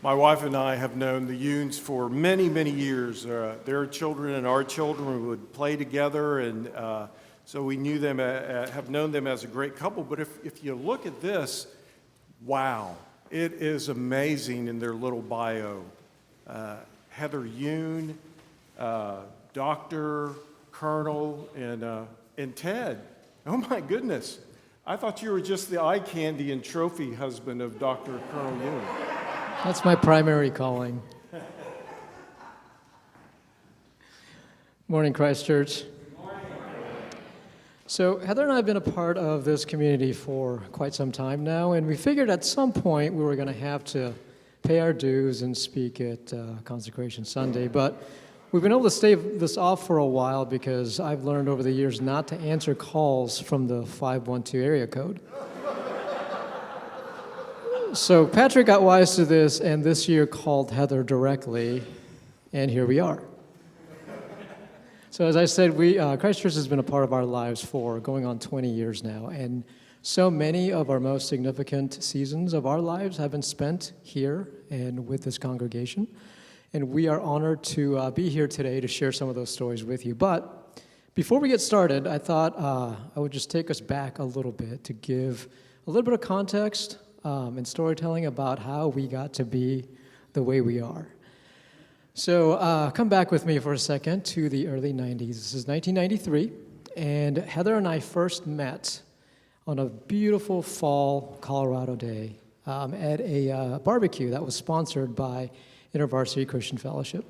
My wife and I have known the Yoons for many, many years. Their children and our children would play together, and so we knew them, have known them as a great couple. But if you look at this, wow, it is amazing in their little bio. Heather Yoon, Doctor, Colonel, and Ted. Oh my goodness. I thought you were just the eye candy and trophy husband of Dr. Colonel Yoon. That's my primary calling. Morning, Christ Church. Morning. So Heather and I have been a part of this community for quite some time now, and we figured at some point we were going to have to pay our dues and speak at Consecration Sunday, but we've been able to stave this off for a while because I've learned over the years not to answer calls from the 512 area code. So Patrick got wise to this, and this year called Heather directly, and here we are. So as I said, Christ Church has been a part of our lives for going on 20 years now, and so many of our most significant seasons of our lives have been spent here and with this congregation, and we are honored to be here today to share some of those stories with you. But before we get started, I thought I would just take us back a little bit to give a little bit of context and storytelling about how we got to be the way we are. So come back with me for a second to the early 90s. This is 1993, and Heather and I first met on a beautiful fall Colorado day at a barbecue that was sponsored by InterVarsity Christian Fellowship.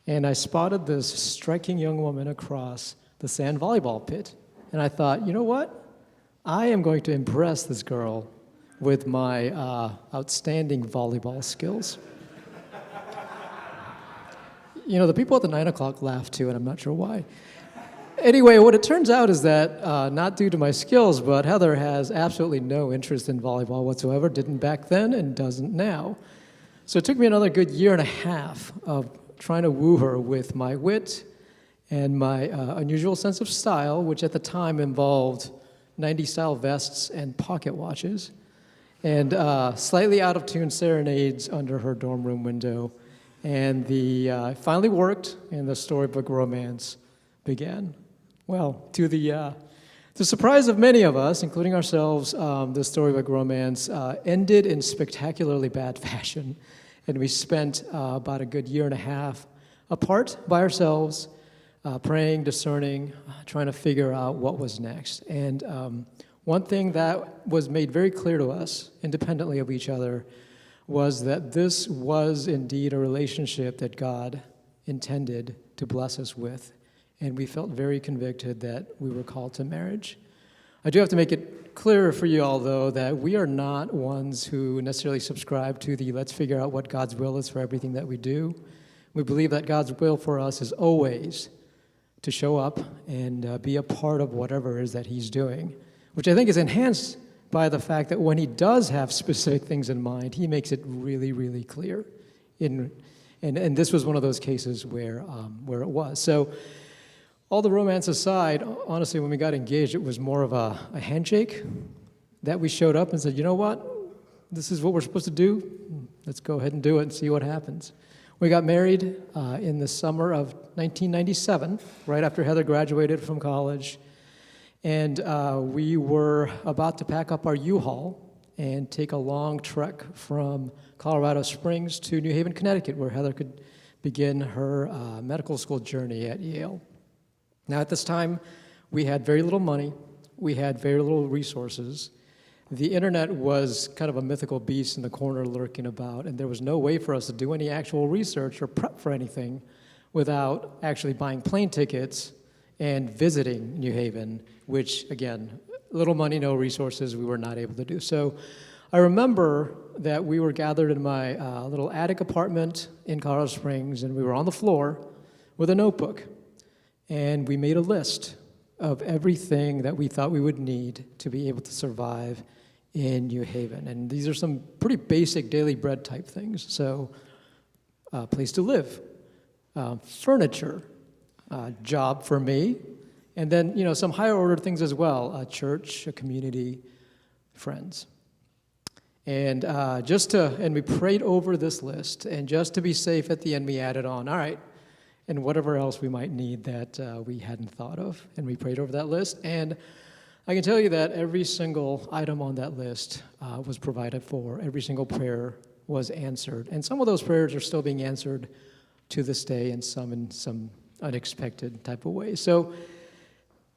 And I spotted this striking young woman across the sand volleyball pit, and I thought, you know what? I am going to impress this girl with my outstanding volleyball skills. You know, the people at the 9 o'clock laughed too, and I'm not sure why. Anyway, what it turns out is that, not due to my skills, but Heather has absolutely no interest in volleyball whatsoever, didn't back then and doesn't now. So it took me another good year and a half of trying to woo her with my wit and my unusual sense of style, which at the time involved 90s style vests and pocket watches, and slightly out-of-tune serenades under her dorm room window. And it finally worked, and the storybook romance began. Well, to the surprise of many of us, including ourselves, the storybook romance ended in spectacularly bad fashion, and we spent about a good year and a half apart by ourselves, praying, discerning, trying to figure out what was next. And one thing that was made very clear to us, independently of each other, was that this was indeed a relationship that God intended to bless us with. And we felt very convicted that we were called to marriage. I do have to make it clear for you all, though, that we are not ones who necessarily subscribe to the let's figure out what God's will is for everything that we do. We believe that God's will for us is always to show up and be a part of whatever it is that He's doing, which I think is enhanced by the fact that when He does have specific things in mind, He makes it really, really clear. And this was one of those cases where it was. So all the romance aside, honestly, when we got engaged, it was more of a handshake that we showed up and said, you know what? This is what we're supposed to do. Let's go ahead and do it and see what happens. We got married in the summer of 1997, right after Heather graduated from college. And we were about to pack up our U-Haul and take a long trek from Colorado Springs to New Haven, Connecticut, where Heather could begin her medical school journey at Yale. Now, at this time, we had very little money. We had very little resources. The internet was kind of a mythical beast in the corner lurking about, and there was no way for us to do any actual research or prep for anything without actually buying plane tickets and visiting New Haven, which, again, little money, no resources, we were not able to do. So I remember that we were gathered in my little attic apartment in Colorado Springs, and we were on the floor with a notebook, and we made a list of everything that we thought we would need to be able to survive in New Haven. And these are some pretty basic daily bread type things. So place to live, furniture, job for me, and then, some higher order things as well, a church, a community, friends. And and we prayed over this list, and just to be safe at the end, we added on, all right, and whatever else we might need that we hadn't thought of. And we prayed over that list, and I can tell you that every single item on that list was provided for. Every single prayer was answered. And some of those prayers are still being answered to this day, and some in some unexpected type of way. So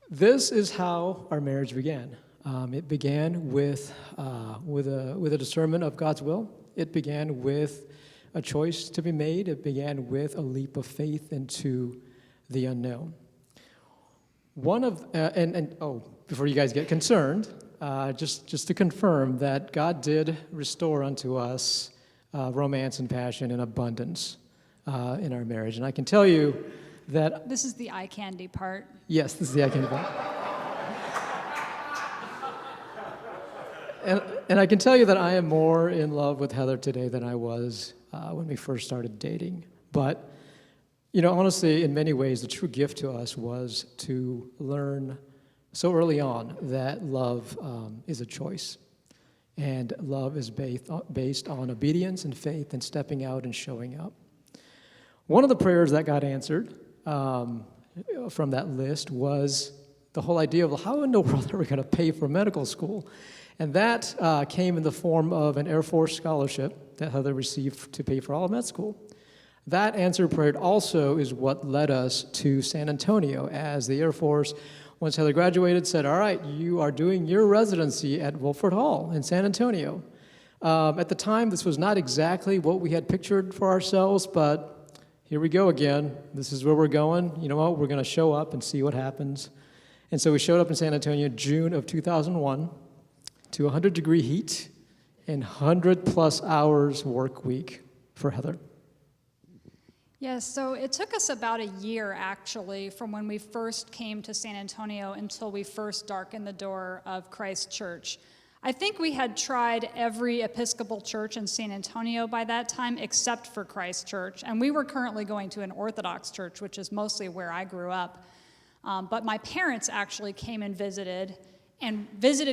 this is how our marriage began. It began with a discernment of God's will. It began with a choice to be made. It began with a leap of faith into the unknown. Before you guys get concerned, just to confirm that God did restore unto us romance and passion in abundance in our marriage. And I can tell you that... This is the eye candy part. Yes, this is the eye candy part. And I can tell you that I am more in love with Heather today than I was when we first started dating. But, honestly, in many ways, the true gift to us was to learn so early on that love is a choice. And love is based on obedience and faith and stepping out and showing up. One of the prayers that got answered from that list was the whole idea of how in the world are we going to pay for medical school? And that came in the form of an Air Force scholarship that Heather received to pay for all of med school. That answered prayer also is what led us to San Antonio, as the Air Force, once Heather graduated, said, all right, you are doing your residency at Wilford Hall in San Antonio. At the time, this was not exactly what we had pictured for ourselves, but here we go again. This is where we're going. You know what? We're going to show up and see what happens. And so we showed up in San Antonio June of 2001 to 100-degree heat and 100-plus hours work week for Heather. Yes, so it took us about a year, actually, from when we first came to San Antonio until we first darkened the door of Christ Church. I think we had tried every Episcopal church in San Antonio by that time, except for Christ Church. And we were currently going to an Orthodox church, which is mostly where I grew up. But my parents actually came and visited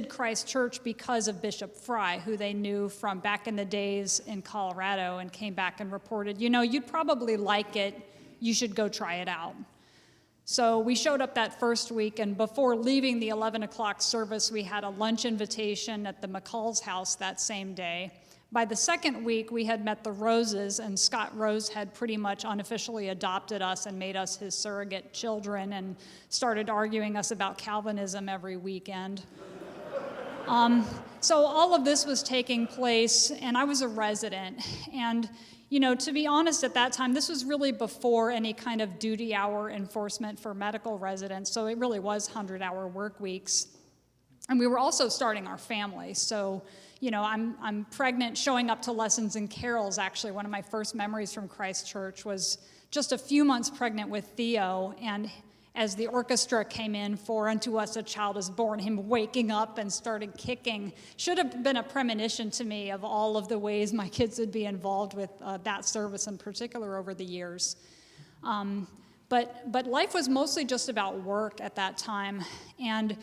Christ Church because of Bishop Fry, who they knew from back in the days in Colorado, and came back and reported, you'd probably like it, you should go try it out. So we showed up that first week, and before leaving the 11 o'clock service, we had a lunch invitation at the McCall's house that same day. By the second week, we had met the Roses, and Scott Rose had pretty much unofficially adopted us and made us his surrogate children and started arguing us about Calvinism every weekend. So all of this was taking place, and I was a resident. And, to be honest, at that time, this was really before any kind of duty hour enforcement for medical residents, so it really was 100-hour work weeks. And we were also starting our family, so I'm pregnant, showing up to lessons and carols. Actually, one of my first memories from Christ Church was just a few months pregnant with Theo, and as the orchestra came in for "Unto Us a Child is Born," him waking up and started kicking should have been a premonition to me of all of the ways my kids would be involved with that service in particular over the years. But life was mostly just about work at that time, and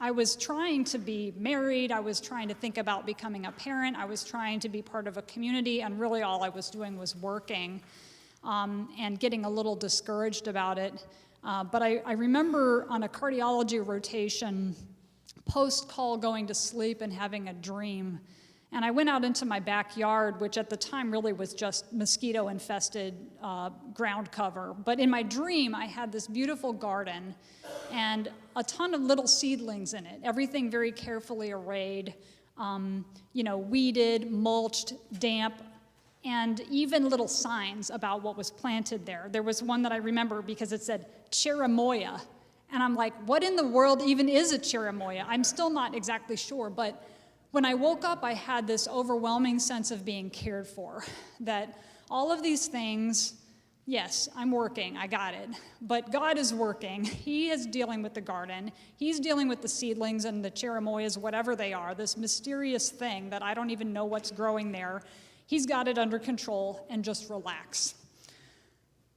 I was trying to be married, I was trying to think about becoming a parent, I was trying to be part of a community, and really all I was doing was working and getting a little discouraged about it. But I remember on a cardiology rotation, post-call going to sleep and having a dream. And I went out into my backyard, which at the time really was just mosquito-infested ground cover. But in my dream, I had this beautiful garden and a ton of little seedlings in it, everything very carefully arrayed, weeded, mulched, damp, and even little signs about what was planted there. There was one that I remember because it said cherimoya. And I'm like, what in the world even is a cherimoya? I'm still not exactly sure, but when I woke up, I had this overwhelming sense of being cared for, that all of these things, yes, I'm working, I got it, but God is working. He is dealing with the garden. He's dealing with the seedlings and the cherimoyas, whatever they are, this mysterious thing that I don't even know what's growing there. He's got it under control, and just relax.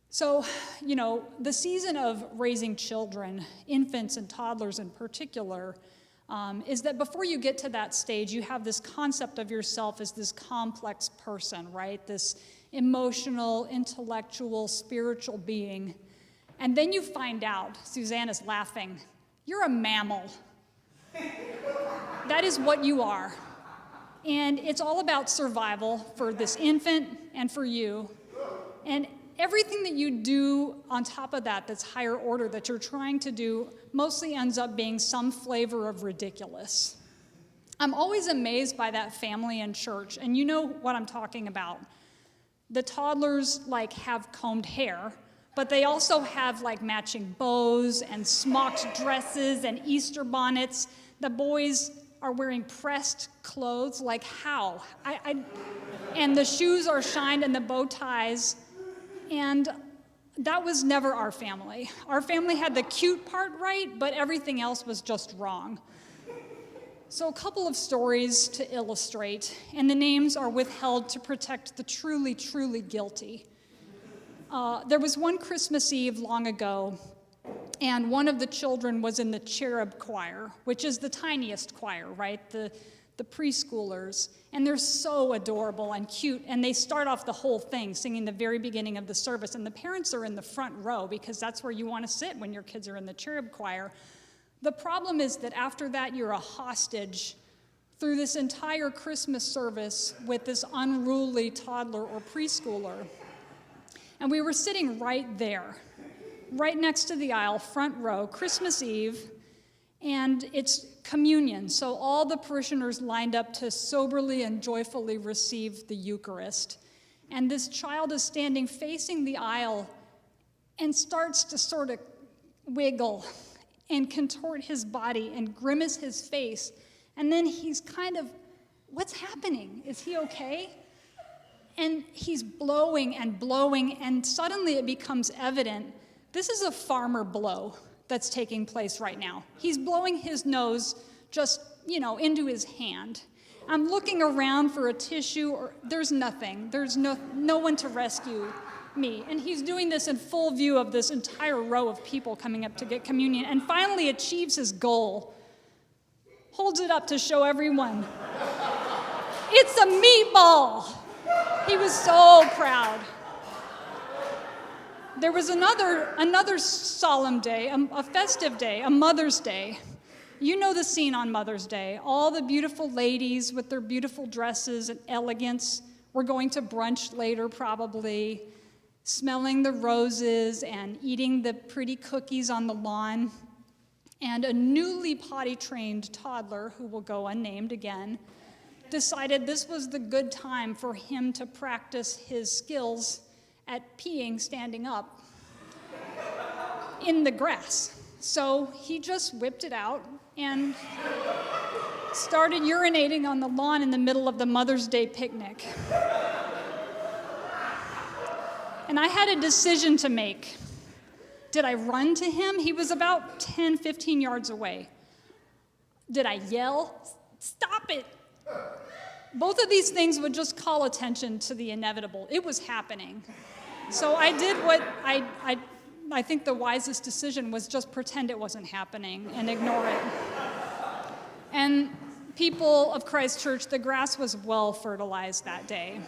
So, the season of raising children, infants and toddlers in particular, is that before you get to that stage, you have this concept of yourself as this complex person, right? This emotional, intellectual, spiritual being. And then you find out, Susanna's laughing, you're a mammal. That is what you are. And it's all about survival for this infant and for you. And everything that you do on top of that that's higher order that you're trying to do mostly ends up being some flavor of ridiculous. I'm always amazed by that family in church, and you know what I'm talking about. The toddlers have combed hair, but they also have like matching bows and smocked dresses and Easter bonnets. The boys are wearing pressed clothes, like how? And the shoes are shined and the bow ties. And that was never our family. Our family had the cute part right, but everything else was just wrong. So a couple of stories to illustrate, and the names are withheld to protect the truly, truly guilty. There was one Christmas Eve long ago, and one of the children was in the cherub choir, which is the tiniest choir, right? The preschoolers. And they're so adorable and cute, and they start off the whole thing singing the very beginning of the service, and the parents are in the front row because that's where you want to sit when your kids are in the cherub choir. The problem is that after that, you're a hostage through this entire Christmas service with this unruly toddler or preschooler. And we were sitting right there, right next to the aisle, front row, Christmas Eve, and it's communion. So all the parishioners lined up to soberly and joyfully receive the Eucharist. And this child is standing facing the aisle and starts to sort of wiggle and contort his body and grimace his face. And then he's kind of, what's happening? Is he okay? And he's blowing, and suddenly it becomes evident, this is a farmer blow that's taking place right now. He's blowing his nose just, into his hand. I'm looking around for a tissue, or there's nothing. There's no one to rescue me. And he's doing this in full view of this entire row of people coming up to get communion, and finally achieves his goal. Holds it up to show everyone. It's a meatball. He was so proud. There was another solemn day, a festive day, a Mother's Day. You know the scene on Mother's Day. All the beautiful ladies with their beautiful dresses and elegance. We're going to brunch later probably, smelling the roses and eating the pretty cookies on the lawn. And a newly potty-trained toddler, who will go unnamed again, decided this was the good time for him to practice his skills at peeing standing up in the grass. So he just whipped it out and started urinating on the lawn in the middle of the Mother's Day picnic. And I had a decision to make. Did I run to him? He was about 10, 15 yards away. Did I yell, "Stop it"? Both of these things would just call attention to the inevitable. It was happening. So I did what I think the wisest decision was just pretend it wasn't happening and ignore it. And people of Christ Church, the grass was well fertilized that day.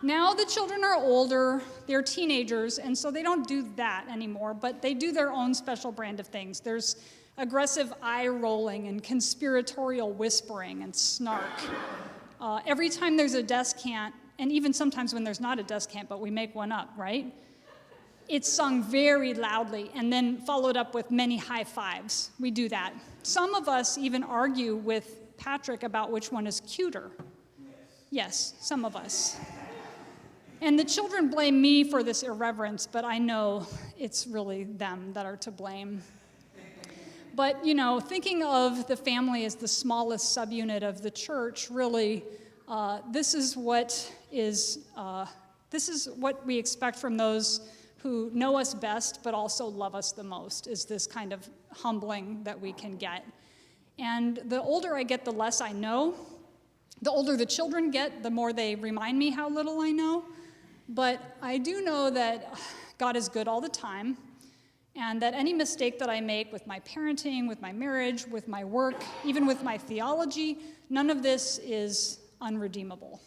Now the children are older, they're teenagers, and so they don't do that anymore, but they do their own special brand of things. There's aggressive eye rolling and conspiratorial whispering and snark. Every time there's a descant, and even sometimes when there's not a descant, but we make one up, right? It's sung very loudly and then followed up with many high fives. We do that. Some of us even argue with Patrick about which one is cuter. Yes, some of us. And the children blame me for this irreverence, but I know it's really them that are to blame. But, thinking of the family as the smallest subunit of the church, really, this is what we expect from those who know us best, but also love us the most, is this kind of humbling that we can get. And the older I get, the less I know. The older the children get, the more they remind me how little I know. But I do know that God is good all the time, And that any mistake that I make with my parenting, with my marriage, with my work, even with my theology, none of this is unredeemable.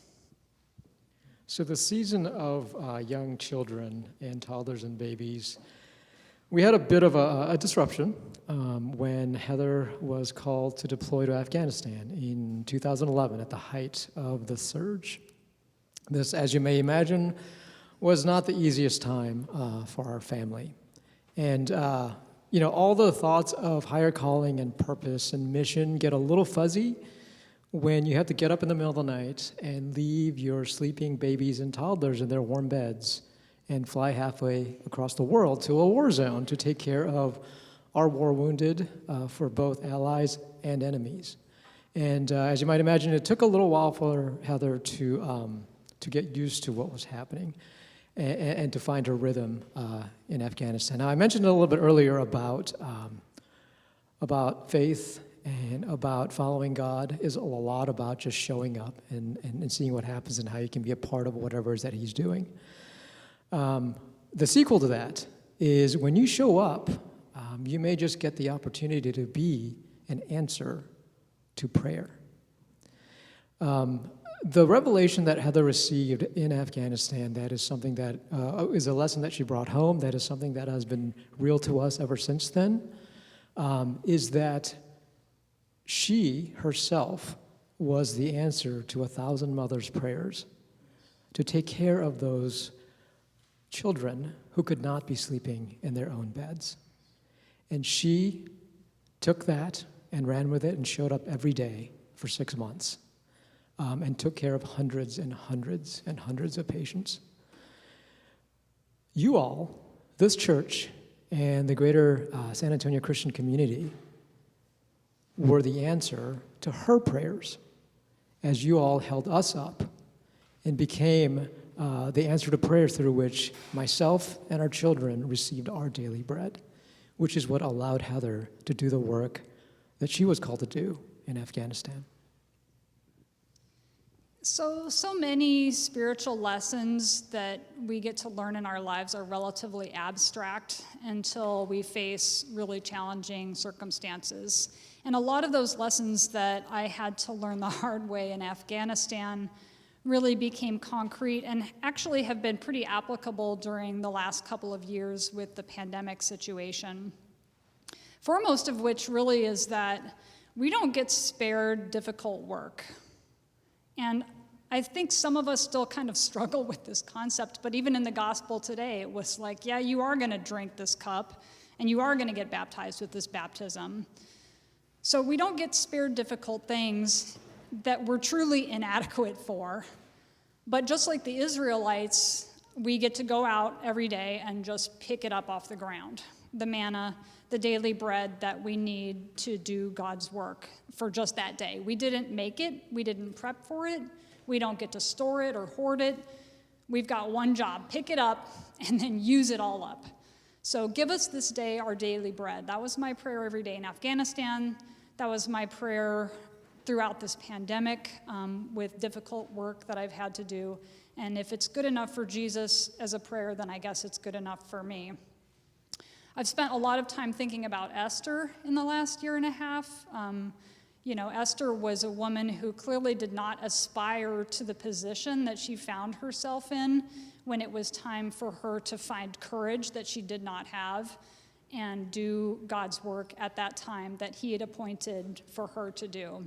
So the season of young children and toddlers and babies, we had a bit of a disruption when Heather was called to deploy to Afghanistan in 2011 at the height of the surge. This, as you may imagine, was not the easiest time for our family. And, all the thoughts of higher calling and purpose and mission get a little fuzzy when you have to get up in the middle of the night and leave your sleeping babies and toddlers in their warm beds and fly halfway across the world to a war zone to take care of our war wounded for both allies and enemies. And as you might imagine, it took a little while for Heather to get used to what was happening and to find her rhythm in Afghanistan. Now, I mentioned a little bit earlier about faith and about following God is a lot about just showing up and seeing what happens and how you can be a part of whatever it is that He's doing. The sequel to that is when you show up, you may just get the opportunity to be an answer to prayer. The revelation that Heather received in Afghanistan, that is something that is a lesson that she brought home, that is something that has been real to us ever since then, is that she herself was the answer to 1,000 mothers' prayers to take care of those children who could not be sleeping in their own beds. And she took that and ran with it and showed up every day for 6 months. And took care of hundreds and hundreds and hundreds of patients. You all, this church, and the greater San Antonio Christian community were the answer to her prayers as you all held us up and became the answer to prayers through which myself and our children received our daily bread, which is what allowed Heather to do the work that she was called to do in Afghanistan. So many spiritual lessons that we get to learn in our lives are relatively abstract until we face really challenging circumstances. And a lot of those lessons that I had to learn the hard way in Afghanistan really became concrete and actually have been pretty applicable during the last couple of years with the pandemic situation. Foremost of which really is that we don't get spared difficult work. And I think some of us still kind of struggle with this concept, but even in the gospel today, it was like, yeah, you are going to drink this cup, and you are going to get baptized with this baptism. So we don't get spared difficult things that we're truly inadequate for. But just like the Israelites, we get to go out every day and just pick it up off the ground. The manna, the daily bread that we need to do God's work for just that day. We didn't make it. We didn't prep for it. We don't get to store it or hoard it. We've got one job, pick it up and then use it all up. So give us this day our daily bread. That was my prayer every day in Afghanistan. That was my prayer throughout this pandemic with difficult work that I've had to do. And if it's good enough for Jesus as a prayer, then I guess it's good enough for me. I've spent a lot of time thinking about Esther in the last year and a half. Esther was a woman who clearly did not aspire to the position that she found herself in when it was time for her to find courage that she did not have and do God's work at that time that He had appointed for her to do.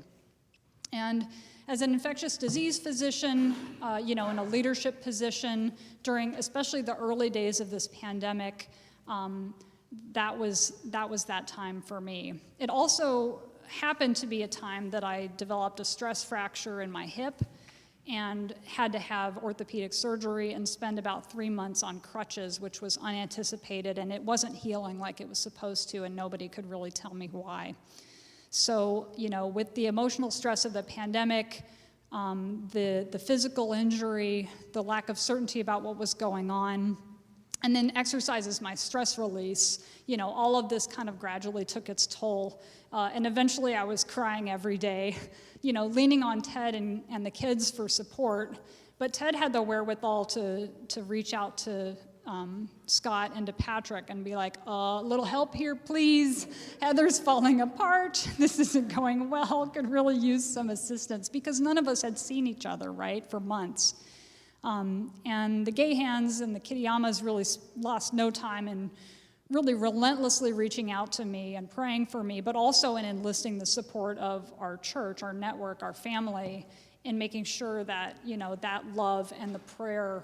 And as an infectious disease physician, in a leadership position during especially the early days of this pandemic, that was that time for me. It also happened to be a time that I developed a stress fracture in my hip and had to have orthopedic surgery and spend about 3 months on crutches, which was unanticipated, and it wasn't healing like it was supposed to, and nobody could really tell me why. So, with the emotional stress of the pandemic, the physical injury, the lack of certainty about what was going on, and then exercise is my stress release, all of this kind of gradually took its toll. And eventually I was crying every day, leaning on Ted and the kids for support. But Ted had the wherewithal to reach out to Scott and to Patrick and be like, a little help here, please. Heather's falling apart. This isn't going well. Could really use some assistance, because none of us had seen each other, right, for months. And the Gahans and the Kitayamas really lost no time in really relentlessly reaching out to me and praying for me, but also in enlisting the support of our church, our network, our family, in making sure that, that love and the prayer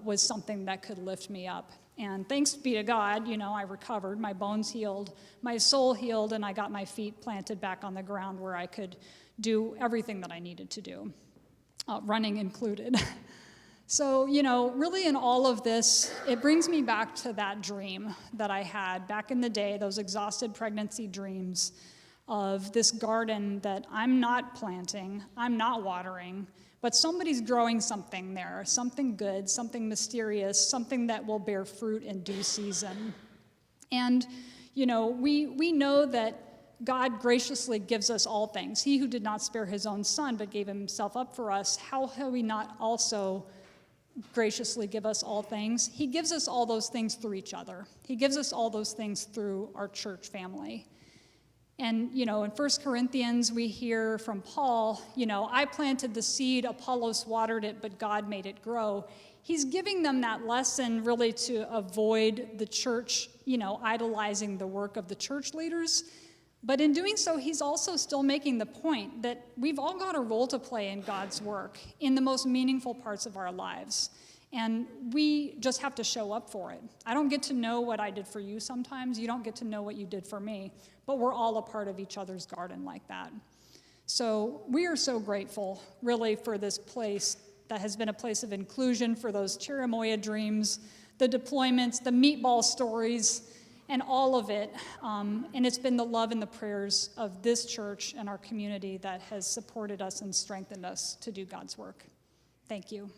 was something that could lift me up. And thanks be to God, I recovered, my bones healed, my soul healed, and I got my feet planted back on the ground where I could do everything that I needed to do, running included. So, really in all of this, it brings me back to that dream that I had back in the day, those exhausted pregnancy dreams of this garden that I'm not planting, I'm not watering, but somebody's growing something there, something good, something mysterious, something that will bear fruit in due season. And, we know that God graciously gives us all things. He who did not spare his own son, but gave himself up for us, how will he not also graciously give us all things? He gives us all those things through each other. He gives us all those things through our church family. And, in 1 Corinthians, we hear from Paul, I planted the seed, Apollos watered it, but God made it grow. He's giving them that lesson really to avoid the church, idolizing the work of the church leaders. But in doing so, he's also still making the point that we've all got a role to play in God's work in the most meaningful parts of our lives. And we just have to show up for it. I don't get to know what I did for you sometimes. You don't get to know what you did for me. But we're all a part of each other's garden like that. So we are so grateful, really, for this place that has been a place of inclusion for those Chirimoya dreams, the deployments, the meatball stories, and all of it. And it's been the love and the prayers of this church and our community that has supported us and strengthened us to do God's work. Thank you.